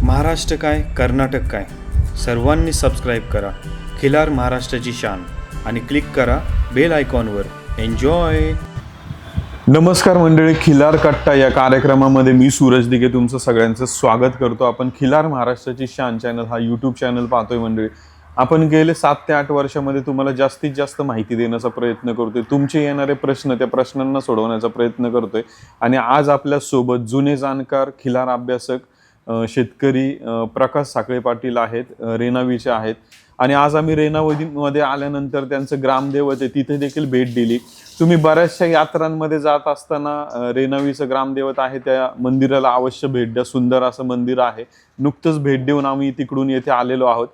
महाराष्ट्र काय कर्नाटक काय सर्वांनी सबस्क्राईब करा खिलार महाराष्ट्राची शान आणि क्लिक करा बेल आयकॉनवर. एन्जॉय. नमस्कार मंडळी, खिलार कट्टा या कार्यक्रमामध्ये मी सूरज दिघे तुमचं सगळ्यांचं स्वागत करतो. आपण खिलार महाराष्ट्राची शान चॅनल हा यूट्यूब चॅनल पाहतोय मंडळी. आपण गेले 7 ते 8 वर्षामध्ये तुम्हाला जास्तीत जास्त माहिती देण्याचा प्रयत्न करतोय. तुमचे येणारे प्रश्न त्या प्रश्नांना सोडवण्याचा प्रयत्न करतोय. आणि आज आपल्या सोबत जुने जाणकार खिलार अभ्यासक शेतकरी प्रकाश साखळे पाटील आहेत, रेणावीचे आहेत. आणि आज आम्ही रेणावीमध्ये आल्यानंतर त्यांचं ग्रामदैवत आहे तिथे देखील भेट दिली. तुम्ही बऱ्याचशा यात्रांमध्ये जात असताना रेणावीचं ग्रामदैवत आहे त्या मंदिराला अवश्य भेट द्या. सुंदर असं मंदिर आहे. नुकतंच भेट देऊन आम्ही तिकडून येथे आलेलो आहोत.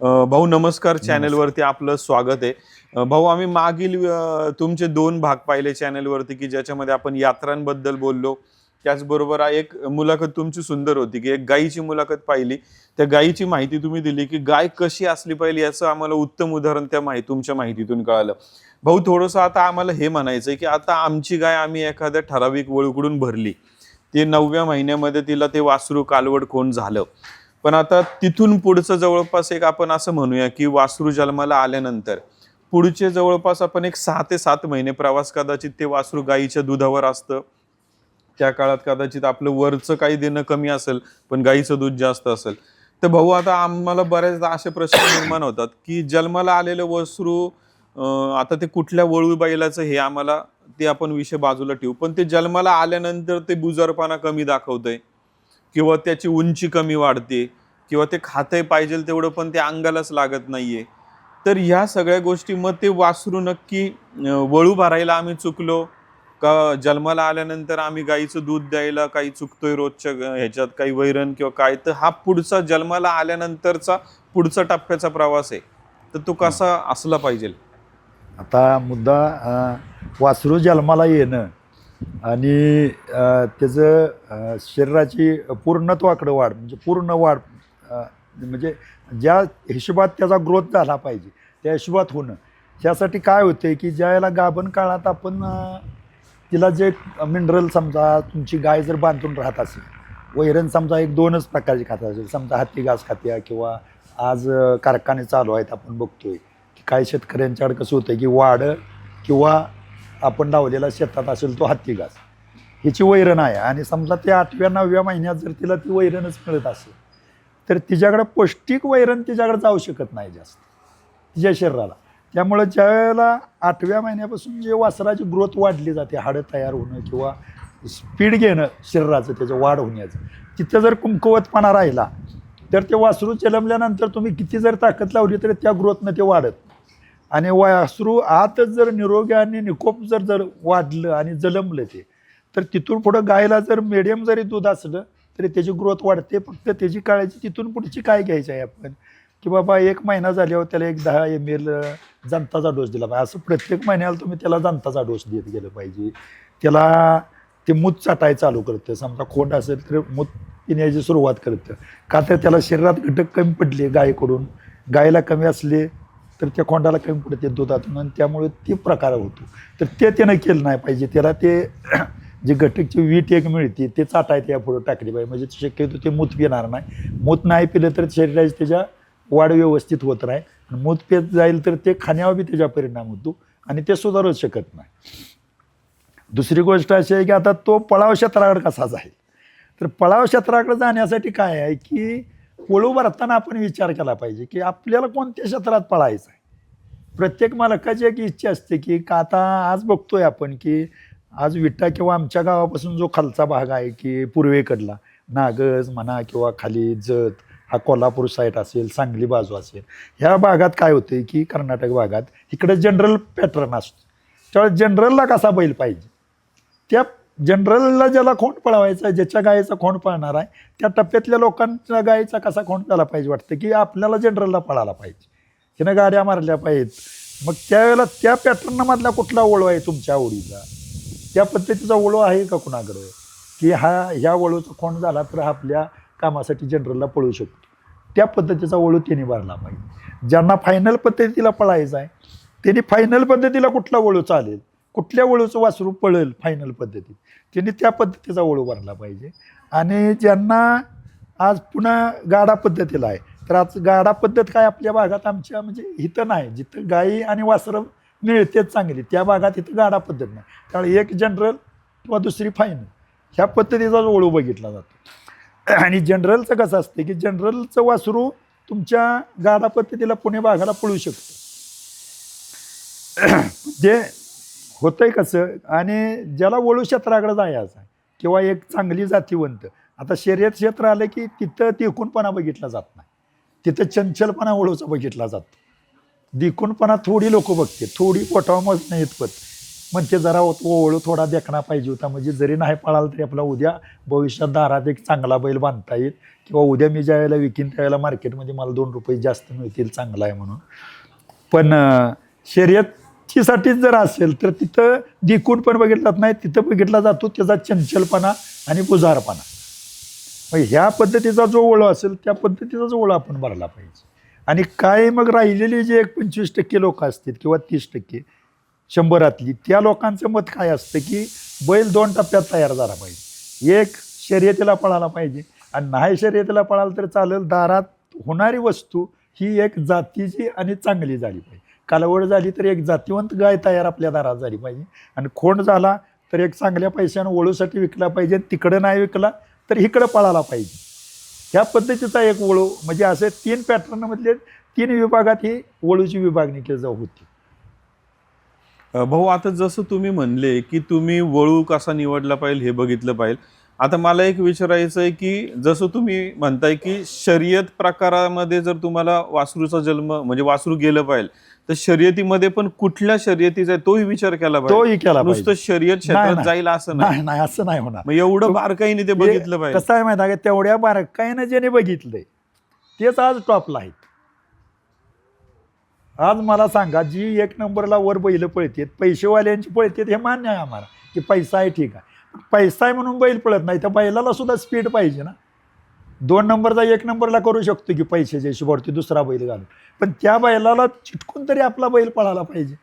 भाऊ नमस्कार, चॅनलवरती आपलं स्वागत आहे. भाऊ, आम्ही मागील तुमचे 2 भाग पाहिले चॅनलवरती की ज्याच्यामध्ये आपण यात्रांबद्दल बोललो. त्याचबरोबर एक मुलाखत तुमची सुंदर होती की एक गायीची मुलाखत पाहिली. त्या गायीची माहिती तुम्ही दिली की गाय कशी असली पाहिजे याचं आम्हाला उत्तम उदाहरण त्या तुमच्या माहितीतून कळालं. भाऊ, थोडंसं आता आम्हाला हे म्हणायचंय की आता आमची गाय आम्ही एखाद्या ठराविक वळूकडून भरली, ते 9व्या महिन्यामध्ये तिला ते वासरू कालवड कोण झालं. पण आता तिथून पुढचं जवळपास एक आपण असं म्हणूया की वासरू जन्माला आल्यानंतर पुढचे जवळपास आपण एक 6 ते 7 महिने प्रवास कदाचित ते वासरू गायीच्या दुधावर असतं. त्या काळात कदाचित आपलं वरचं काही देणं कमी असेल पण गाईचं दूध जास्त असेल. तर भाऊ, आता आम्हाला बऱ्याचदा असे प्रश्न निर्माण होतात की जन्माला आलेलं वासरू आता ते कुठल्या वळू बैलाचं हे आम्हाला ते आपण विषय बाजूला ठेवू, पण ते जन्माला आल्यानंतर ते बुजारपणा कमी दाखवतंय किंवा त्याची उंची कमी वाढते किंवा ते खातंय पाहिजे तेवढं पण ते अंगालाच लागत नाहीये. तर ह्या सगळ्या गोष्टी, मग ते वासरू नक्की वळू भरायला आम्ही चुकलो का जन्माला आल्यानंतर आम्ही गाईचं दूध द्यायला काही चुकतोय रोजच्या ह्याच्यात काही वैरण किंवा काय, तर हा पुढचा जन्माला आल्यानंतरचा पुढचा टप्प्याचा प्रवास आहे, तर तो कसा असला पाहिजे? आता मुद्दा वासरू जन्माला येणं आणि त्याचं शरीराची पूर्णत्वाकडे वाढ म्हणजे पूर्ण वाढ म्हणजे ज्या हिशोबात त्याचा ग्रोथ झाला पाहिजे त्या हिशोबात होणं. त्यासाठी काय होतं की ज्या वेळेला गाभण काळात आपण तिला जे मिनरल, समजा तुमची गाय जर बांधून राहत असेल, वैरण समजा 1-2च प्रकारची खात असेल, समजा हत्ती घास खात्या किंवा आज कारखाने चालू आहेत आपण बघतोय की काही शेतकऱ्यांच्याकडे कसं होतं की वाड किंवा आपण लावलेला शेतात असेल तो हत्ती घास ह्याची वैरण आहे आणि समजा ते 8व्या-9व्या महिन्यात जर तिला ती वैरणच मिळत असेल तर तिच्याकडे पौष्टिक वैरण तिच्याकडे जाऊ शकत नाही जास्त तिच्या शरीराला. त्यामुळं ज्या वेळेला 8व्या महिन्यापासून जे वासराची ग्रोथ वाढली जाते, हाडं तयार होणं किंवा स्पीड घेणं शरीराचं त्याचं वाढ होण्याचं, तिथं जर कमकुवतपणा राहिला तर ते वासरू जन्मल्यानंतर तुम्ही किती जर ताकद लावली तरी त्या ग्रोथनं ते वाढत. आणि वासरू आतच जर निरोगी आणि निकोप जर वाढलं आणि जन्मलं ते, तर तिथून पुढं गायला जर मिडियम जरी दूध असलं तरी त्याची ग्रोथ वाढते. फक्त त्याची काळजी तिथून पुढची काय घ्यायची आहे आपण की बाबा 1 महिना झाल्यावर त्याला एक 10 ml जंताचा डोस दिला पाहिजे. असं प्रत्येक महिन्याला तुम्ही त्याला जंताचा डोस देत गेलं पाहिजे. त्याला ते मूत चाटाय चालू करतं, समजा खोंड असेल तर मूत पिण्याची सुरुवात करतं का, तर त्याला शरीरात घटक कमी पडले गायकडून, गायला कमी असले तर त्या खोंडाला कमी पडते दुधातून आणि त्यामुळे ते प्रकार होतो. तर ते त्यानं केलं नाही पाहिजे. त्याला ते जे घटकची वीट एक मिळते ते चाटायचं या पुढं टाकली पाहिजे, म्हणजे शक्यतो ते मूत पिणार नाही. मूत नाही पिलं तर शरीराची त्याच्या वाढ व्यवस्थित होत राहील. मूत पेत जाईल तर ते खाण्यावर बी त्याचा परिणाम होतो आणि ते सुधारूच शकत नाही. दुसरी गोष्ट अशी आहे की आता तो पळाव क्षेत्राकडे कसा जाईल, तर पळाव क्षेत्राकडे जाण्यासाठी काय आहे की वळू भरताना आपण विचार केला पाहिजे की आपल्याला कोणत्या क्षेत्रात पळायचं आहे. प्रत्येक मालकाची एक इच्छा असते की का, आता आज बघतोय आपण की आज विटा किंवा आमच्या गावापासून जो खालचा भाग आहे की पूर्वेकडला नागज म्हणा किंवा खाली जत, हा कोल्हापूर साईड असेल, सांगली बाजू असेल, ह्या भागात काय होते की कर्नाटक भागात इकडे जनरल पॅटर्न असतो. त्यावेळेस जनरलला कसा बैल पाहिजे, त्या जनरलला ज्याला खोंड पळवायचा आहे, ज्याच्या गायीचा खोंड पळणार आहे, त्या टप्प्यातल्या लोकांच्या गायीचा कसा खोंड त्याला पाहिजे वाटतं की आपल्याला जनरलला पळायला पाहिजे, हिनं गाड्या मारल्या पाहिजेत. मग त्यावेळेला त्या पॅटर्नमधला कुठला ओळू आहे तुमच्या आवडीचा, त्या पद्धतीचा ओळू आहे का कुणाकडं की ह्या वळूचा खोंड झाला तर आपल्या कामासाठी जनरलला पळू शकतो, त्या पद्धतीचा वळू त्यांनी भरला पाहिजे. ज्यांना फायनल पद्धतीला पळायचं आहे त्यांनी फायनल पद्धतीला कुठला वळू चालेल, कुठल्या वळूचं वासरू पळेल फायनल पद्धतीत, त्यांनी त्या पद्धतीचा वळू भरला पाहिजे. आणि ज्यांना आज पुन्हा गाडा पद्धतीला आहे. तर आज गाडा पद्धत काय आपल्या भागात आमच्या म्हणजे इथं नाही. जिथं गाई आणि वासरं मिळतेच चांगली त्या भागात इथं गाडा पद्धत नाही. त्यामुळे एक जनरल किंवा दुसरी फायनल ह्या पद्धतीचा वळू बघितला जातो. आणि जनरलचं कसं असतं की जनरलचं वासरू तुमच्या गाडा पद्धतीला पुणे भागाला पळू शकतं. जे होतंय कसं आणि ज्याला वळू क्षेत्राकडे जायचं आहे किंवा एक चांगली जातीवंत आता शर्यत क्षेत्र आलं की तिथं तिकूनपणा बघितला जात नाही. तिथं चंचलपणा वळूचा बघितला जातो. दिकूनपणा थोडी लोक बघते, थोडी पोटावर नाही इतपत म्हणते जरा वळू थोडा देखणा पाहिजे होता, म्हणजे जरी नाही पळाला तरी आपला उद्या भविष्यात दारात एक चांगला बैल बांधता येईल किंवा उद्या मी ज्या वेळेला विकीन त्यावेळेला मार्केटमध्ये मला 2 रुपये जास्त मिळतील, चांगला आहे म्हणून. पण शर्यतीसाठीच जर असेल तर तिथं दिकून पण बघितला जात नाही, तिथं बघितला जातो त्याचा चंचलपणा आणि बुजारपणा. मग ह्या पद्धतीचा जो ओळख असेल त्या पद्धतीचा जो ओळख आपण भरला पाहिजे. आणि काय मग राहिलेली जे 25% लोक असतील किंवा 30% 100रातली त्या लोकांचं मत काय असतं की बैल 2 टप्प्यात तयार झाला पाहिजे. एक शर्यतीला पळाला पाहिजे आणि नाही शर्यतीला पळाला तर चालेल, दारात होणारी वस्तू ही एक जातीची आणि चांगली झाली पाहिजे. कालवड झाली तर एक जातीवंत गाय तयार आपल्या दारात झाली पाहिजे आणि खोंड झाला तर एक चांगल्या पैशानं वळूसाठी विकला पाहिजे. तिकडं नाही विकला तर इकडं पळाला पाहिजे. ह्या पद्धतीचा एक वळू म्हणजे असे 3 पॅटर्नमधले 3 विभागात ही वळूची विभागणी केली होती. भाऊ आता जसं तुम्ही म्हणले की तुम्ही वळू कसा निवडला पाहिजे हे बघितलं पाहिजे. आता मला एक विचारायचं आहे की जसं तुम्ही म्हणताय की शर्यत प्रकारामध्ये जर तुम्हाला वासरूचा जन्म म्हणजे वासरू गेलं पाहिजे तर शर्यतीमध्ये पण कुठल्या शर्यतीचा तोही विचार केला तोही केला पाहिजे. नुसतं शर्यत क्षेत्रात जाईल असं नाही, नाही असं नाही होणार. मग एवढं बारकाईने ते बघितलं पाहिजे. कसं आहे माहिती आहे का, तेवढ्या बारकाईनं ज्याने बघितलंय तेच आज टॉपला आहेत. आज मला सांगा जी 1 नंबरला वर बैल पळतात, पैसेवाल्यांची पळतात हे मान्य आहे आम्हाला की पैसा आहे, ठीक आहे. पैसा आहे म्हणून बैल पळत नाही, त्या बैलाला सुद्धा स्पीड पाहिजे ना. 2 नंबरचा 1 नंबरला करू शकतो की पैशाच्या हिशोबावरती दुसरा बैल घालून, पण त्या बैलाला चिटकून तरी आपला बैल पळाला पाहिजे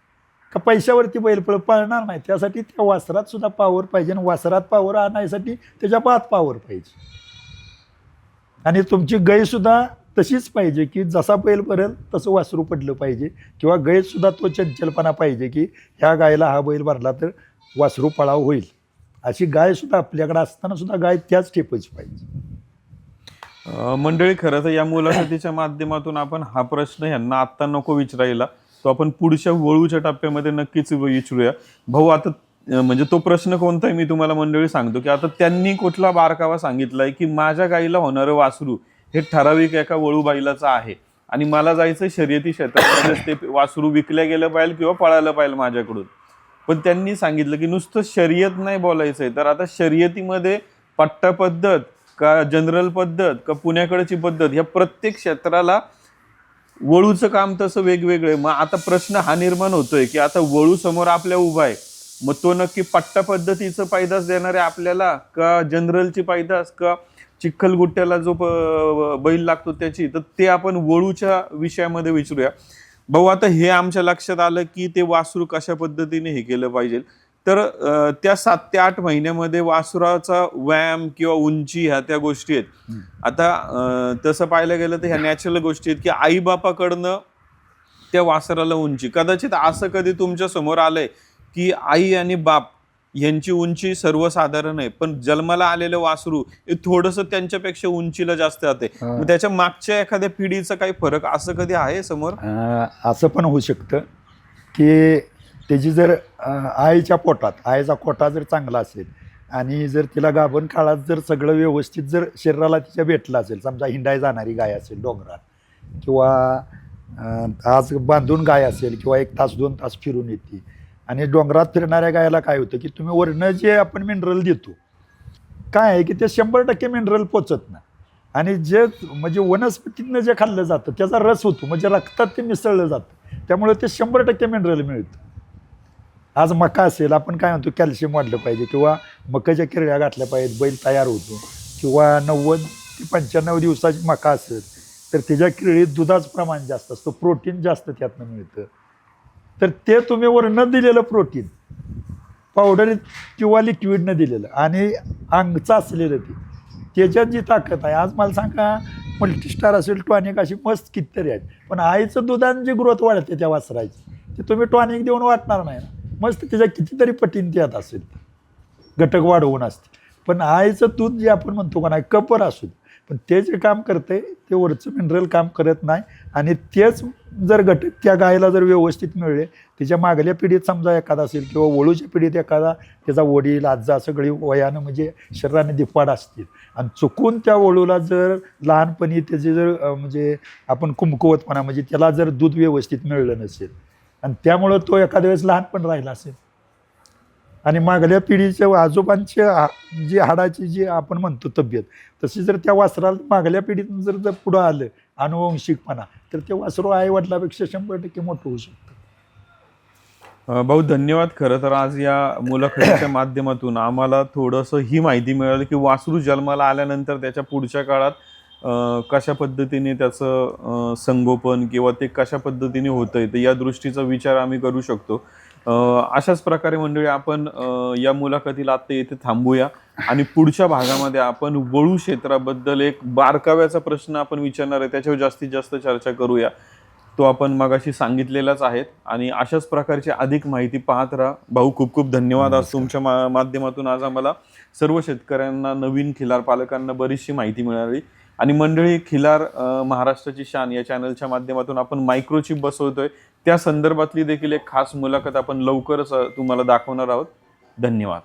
का पैशावरती बैल पळणार नाही. त्यासाठी त्या वासरात सुद्धा पावर पाहिजे आणि वासरात पावर आणण्यासाठी त्याच्या बात पावर पाहिजे. आणि तुमची गायसुद्धा तशीच पाहिजे की जसा बैल पडेल तसं वासरू पडलं पाहिजे किंवा गायसुद्धा तो चंचलपणा पाहिजे की ह्या गायला हा बैल भरला तर वासरू पळाव होईल. अशी गायसुद्धा आपल्याकडे असताना सुद्धा गाय त्याच टेपाची पाहिजे. मंडळी खरं तर या मुलाखतीच्या माध्यमातून आपण हा प्रश्न ह्यांना आत्ता नको विचारायला, तो आपण पुढच्या वळूच्या टप्प्यामध्ये नक्कीच विचारूया. भाऊ आता म्हणजे तो प्रश्न कोणता आहे मी तुम्हाला मंडळी सांगतो की आता त्यांनी कुठला बारकावा सांगितलाय की माझ्या गाईला होणारं वासरू हे ठराविक एका वळू बैलाचं आहे आणि मला जायचं शर्यती क्षेत्रामध्ये ते वासरू विकल्या गेलं पाहिजे किंवा पळायला पाहिजे माझ्याकडून. पण त्यांनी सांगितलं की नुसतं शर्यत नाही बोलायचंय, तर आता शर्यतीमध्ये पट्टा पद्धत का जनरल पद्धत का पुण्याकडची पद्धत ह्या प्रत्येक क्षेत्राला वळूचं काम तसं वेगवेगळं. मग आता प्रश्न हा निर्माण होतोय की आता वळू समोर आपल्या उभा आहे, मग तो नक्की पट्टा पद्धतीचं पैदास देणार आहे आपल्याला का जनरलची पैदास का चिखलगुट्ट्याला जो बैल लागतो त्याची, तर ते आपण वळूच्या विषयामध्ये विचारूया. भाऊ आता हे आमच्या लक्षात आलं की ते वासरू कशा पद्धतीने हे केलं पाहिजे, तर त्या 7 ते 8 महिन्यामध्ये वासराचा व्यायाम किंवा उंची ह्या त्या गोष्टी आहेत. आता तसं पाहायला गेलं तर ह्या नॅचरल गोष्टी आहेत की आई बापाकडनं त्या वासराला उंची, कदाचित असं कधी तुमच्या समोर आलंय की आई आणि बाप यांची उंची सर्वसाधारण आहे पण जन्माला आलेलं वासरू हे थोडंसं त्यांच्यापेक्षा उंचीला जास्त जाते, मग त्याच्या मागच्या एखाद्या पिढीचा काही फरक असं कधी आहे समोर? असं पण होऊ शकतं की त्याची जर आईच्या पोटात आईचा कोटा जर चांगला असेल आणि जर तिला गाभण काळात जर सगळं व्यवस्थित जर शरीराला तिच्या भेटलं असेल, समजा हिंडाय जाणारी गाय असेल डोंगरात किंवा आज बांधून गाय असेल किंवा 1 तास 2 तास फिरून येते आणि डोंगरात फिरणाऱ्या गायला काय होतं की तुम्ही वरनं जे आपण मिनरल देतो काय आहे की ते 100% मिनरल पोचत नाही आणि जे म्हणजे वनस्पतीतनं जे खाल्लं जातं त्याचा रस होतो, म्हणजे रक्तात ते मिसळलं जातं, त्यामुळे ते 100% मिनरल मिळतं. आज मका असेल, आपण काय म्हणतो कॅल्शियम वाढलं पाहिजे किंवा मकाच्या किरड्या गाठल्या पाहिजेत, बैल तयार होतो किंवा 90 ते 95 दिवसाची मका असेल तर त्याच्या किरडीत दुधाचं प्रमाण जास्त असतं, प्रोटीन जास्त त्यातनं मिळतं. तर ते तुम्ही वरनं दिलेलं प्रोटीन पावडर किंवा लिक्विडनं दिलेलं आणि अंगचं असलेलं ते त्याच्यात जी ताकद आहे, आज मला सांगा मल्टीस्टार असेल, टॉनिक अशी मस्त कितीतरी आहेत, पण आईचं दुधाने जी ग्रोथ वाढते त्या वासराची ते तुम्ही टॉनिक देऊन वाटणार नाही ना. मस्त त्याच्या कितीतरी पटीन त्यात असेल, घटक वाढवून असते. पण आईचं दूध जे आपण म्हणतो का नाही, कपर असू दे, पण ते जे काम करते ते वरचं मिनरल काम करत नाही. आणि तेच जर घटक त्या गायला जर व्यवस्थित मिळले, त्याच्या मागल्या पिढीत समजा एखादा असेल किंवा वळूच्या पिढीत एखादा, त्याचा वडील आजा सगळी वयानं म्हणजे शरीराने दिपाड असतील, आणि चुकून त्या वळूला जर लहानपणी त्याचे जर म्हणजे आपण कुमकुवतपणा म्हणजे त्याला जर दूध व्यवस्थित मिळलं नसेल, आणि त्यामुळं तो एखाद्या वेळेस लहानपण राहिला असेल, आणि मागल्या पिढीच्या आजोबांच्या जी हाडाची जी आपण म्हणतो तब्येत, तशी जर त्या वासराला मागल्या पिढीतून जर पुढं आलं अनुवंशिकपणा, तर ते वासरू आईवडिलापेक्षा 100% मोठं होऊ शकतं. भाऊ धन्यवाद. खरं तर आज या मुलाखतीच्या माध्यमातून आम्हाला थोडंसं ही माहिती मिळाली की वासरू जन्माला आल्यानंतर त्याच्या पुढच्या काळात कशा पद्धतीने त्याचं संगोपन किंवा ते कशा पद्धतीने होतंय, तर या दृष्टीचा विचार आम्ही करू शकतो. अशाच प्रकारे मंडळी आपण या मुलाखतीला आता येथे थांबूया आणि पुढच्या भागामध्ये आपण वळू क्षेत्राबद्दल एक बारकाव्याचा प्रश्न आपण विचारणार आहे, त्याच्यावर जास्तीत जास्त चर्चा करूया. तो आपण मगाशी सांगितलेलाच आहे. आणि अशाच प्रकारची अधिक माहिती पाहत राहा. भाऊ खूप खूप धन्यवाद. आज तुमच्या माध्यमातून आज आम्हाला सर्व शेतकऱ्यांना, नवीन खिलार पालकांना बरीचशी माहिती मिळाली. आणि मंडळी, खिलार महाराष्ट्राची शान या चॅनलच्या माध्यमातून आपण मायक्रोचिप बसवतोय, त्या संदर्भातली देखील एक खास मुलाखत आपण लवकरच तुम्हाला दाखवणार आहोत. धन्यवाद.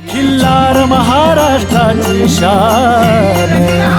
खिल्लार महाराष्ट्राची शान.